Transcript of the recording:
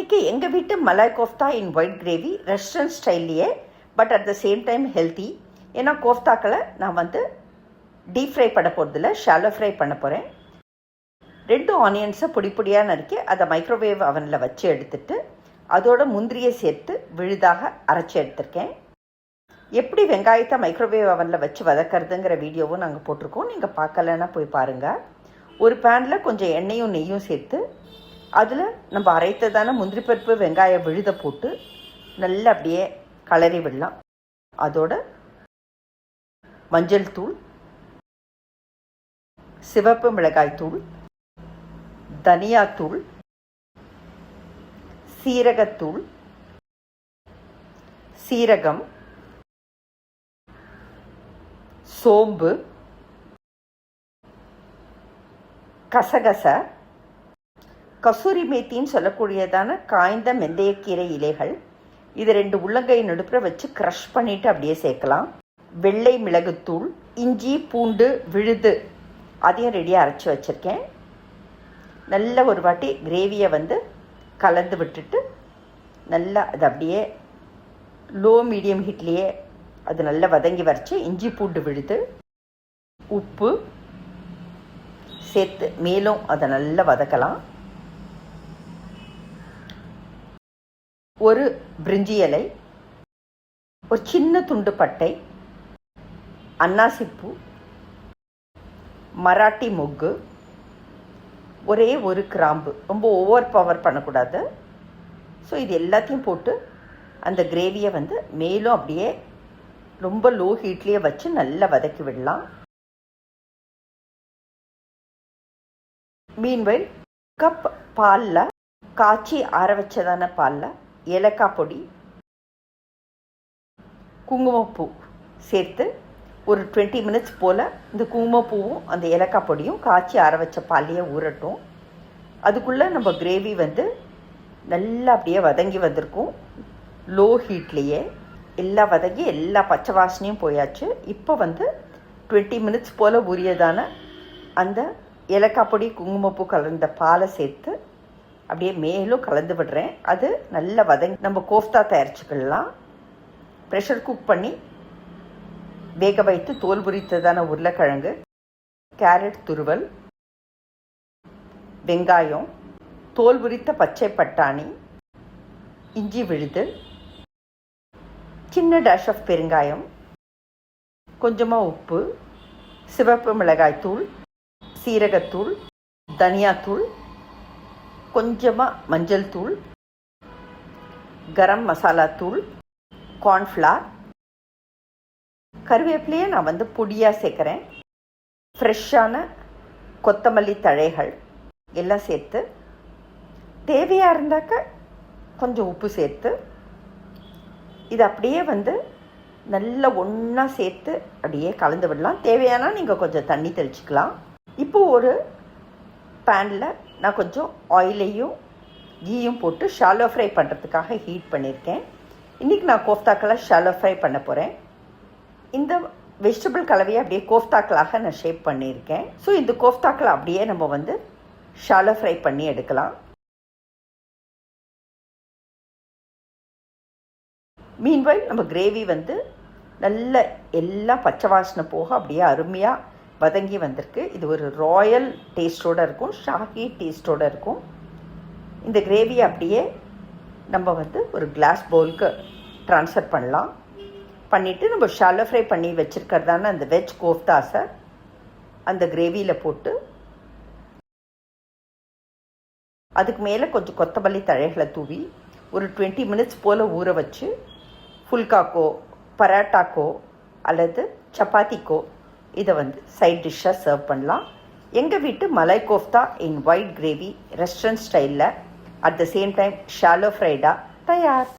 இன்றைக்கி எங்கள் வீட்டு malai kofta in white gravy restaurant ஸ்டைல்லையே, but at the same time healthy. ஏன்னா கோஃப்தாக்களை நான் வந்து டீப் ஃப்ரை பண்ண போகிறதில்ல, ஷாலோ ஃப்ரை பண்ண போகிறேன். 2 ஆனியன்ஸை பொடி பொடியாக நறுக்கி அதை மைக்ரோவேவ் அவனில் வச்சு எடுத்துட்டு அதோட முந்திரியை சேர்த்து விழுதாக அரைச்சி எடுத்திருக்கேன். எப்படி வெங்காயத்தை மைக்ரோவேவ் அவனில் வச்சு வதக்கிறதுங்கிற வீடியோவும் நாங்கள் போட்டிருக்கோம். நீங்கள் பார்க்கலன்னா போய் பாருங்கள். ஒரு பேனில் கொஞ்சம் எண்ணெயும் நெய்யும் சேர்த்து அதில் நம்ம அரைத்ததான முந்திரி பருப்பு வெங்காய விழுத போட்டு நல்லா அப்படியே கலரி விடலாம். அதோட மஞ்சள் தூள், சிவப்பு மிளகாய் தூள், தனியாத்தூள், சீரகத்தூள், சீரகம், சோம்பு, கசகச, கசூரி மேத்தின்னு சொல்லக்கூடியதான காய்ந்த மெந்தையக்கீரை இலைகள், இது 2 உள்ளங்கை நடுப்புற வச்சு க்ரஷ் பண்ணிவிட்டு அப்படியே சேர்க்கலாம். வெள்ளை மிளகுத்தூள், இஞ்சி பூண்டு விழுது அதையும் ரெடியாக அரைச்சி வச்சுருக்கேன். நல்ல ஒரு வாட்டி கிரேவியை வந்து கலந்து விட்டுட்டு நல்லா அது அப்படியே லோ மீடியம் ஹீட்லேயே அது நல்லா வதங்கி வரைச்சி இஞ்சி பூண்டு விழுது உப்பு சேர்த்து மேலும் அதை நல்லா வதக்கலாம். ஒரு பிரிஞ்சி இலை, ஒரு சின்ன துண்டு பட்டை, அன்னாசிப்பூ, மராட்டி மொக்கு, ஒரே ஒரு கிராம்பு, ரொம்ப ஓவர் பவர் பண்ணக்கூடாது. ஸோ இது எல்லாத்தையும் போட்டு அந்த கிரேவியை வந்து மேலும் அப்படியே ரொம்ப லோ ஹீட்லேயே வச்சு நல்லா வதக்கி விடலாம். மீன்வைல் கப் பாலில் காய்ச்சி ஆற வச்சதான பாலில் ஏலக்காய் பொடி, குங்குமப்பூ சேர்த்து ஒரு 20 மினிட்ஸ் போல் இந்த குங்குமப்பூவும் அந்த ஏலக்காய் பொடியும் காய்ச்சி ஆற வச்ச பாலையே ஊறட்டும். அதுக்குள்ளே நம்ம கிரேவி வந்து நல்லா அப்படியே வதங்கி வந்திருக்கும். லோ ஹீட்லேயே எல்லாம் வதங்கி எல்லா பச்சை வாசனையும் போயாச்சு. இப்போ வந்து 20 மினிட்ஸ் போல் ஊறியதான அந்த ஏலக்காய் பொடி குங்குமப்பூ கலந்த பாலை சேர்த்து அப்படியே மேலும் கலந்து விடுறேன். அது நல்லா வதங்கி நம்ம கோஃப்தா தயாரிச்சுக்கலாம். ப்ரெஷர் குக் பண்ணி வேக வைத்து தோல் உரித்ததான உருளைக்கிழங்கு, கேரட் துருவல், வெங்காயம், தோல் உரித்த பச்சை பட்டாணி, இஞ்சி விழுது, சின்ன டேஷ் ஆஃப் பெருங்காயம், கொஞ்சமாக உப்பு, சிவப்பு மிளகாய் தூள், சீரகத்தூள், தனியாத்தூள், கொஞ்சமாக மஞ்சள் தூள், கரம் மசாலா தூள், கார்ன்ஃப்ளவர், கருவேப்பிலையே நான் வந்து பொடியாக சேர்க்குறேன். ஃப்ரெஷ்ஷான கொத்தமல்லி தழைகள் எல்லாம் சேர்த்து தேவையாக இருந்தாக்க கொஞ்சம் உப்பு சேர்த்து இது அப்படியே வந்து நல்லா ஒன்றா சேர்த்து அப்படியே கலந்து விடலாம். தேவையானா நீங்கள் கொஞ்சம் தண்ணி தெளிச்சிக்கலாம். இப்போது ஒரு பேனில் நான் கொஞ்சம் ஆயிலையும் கீயும் போட்டு ஷாலோ ஃப்ரை பண்ணுறதுக்காக ஹீட் பண்ணியிருக்கேன். இன்றைக்கி நான் கோஃப்தாக்களை ஷாலோ ஃப்ரை பண்ண போகிறேன். இந்த வெஜிடபிள் கலவையை அப்படியே கோஃப்தாக்களாக நான் ஷேப் பண்ணியிருக்கேன். ஸோ இந்த கோஃப்தாக்களை அப்படியே நம்ம வந்து ஷாலோ ஃப்ரை பண்ணி எடுக்கலாம். மீன்வைல் நம்ம கிரேவி வந்து நல்ல எல்லாம் பச்சை வாசனை போக அப்படியே அருமையாக வதங்கி வந்திருக்கு. இது ஒரு ராயல் டேஸ்ட்டோடு இருக்கும், ஷாஹி டேஸ்ட்டோடு இருக்கும். இந்த கிரேவியை அப்படியே நம்ம வந்து ஒரு கிளாஸ் பவுலுக்கு ட்ரான்ஸ்ஃபர் பண்ணலாம். பண்ணிவிட்டு நம்ம ஷாலோ ஃப்ரை பண்ணி வச்சுருக்கிறதான அந்த வெஜ் கோஃப்தாஸை அந்த கிரேவியில் போட்டு அதுக்கு மேலே கொஞ்சம் கொத்தமல்லி தழைகளை தூவி ஒரு 20 மினிட்ஸ் போல் ஊற வச்சு ஃபுல்காக்கோ பராட்டாக்கோ அல்லது சப்பாத்திக்கோ இதை வந்து சைட் டிஷ்ஷாக சர்வ் பண்ணலாம். எங்கள் வீட்டு malai kofta in white gravy restaurant ஸ்டைலில் at the same time shallow ஃப்ரைடாக தயார்.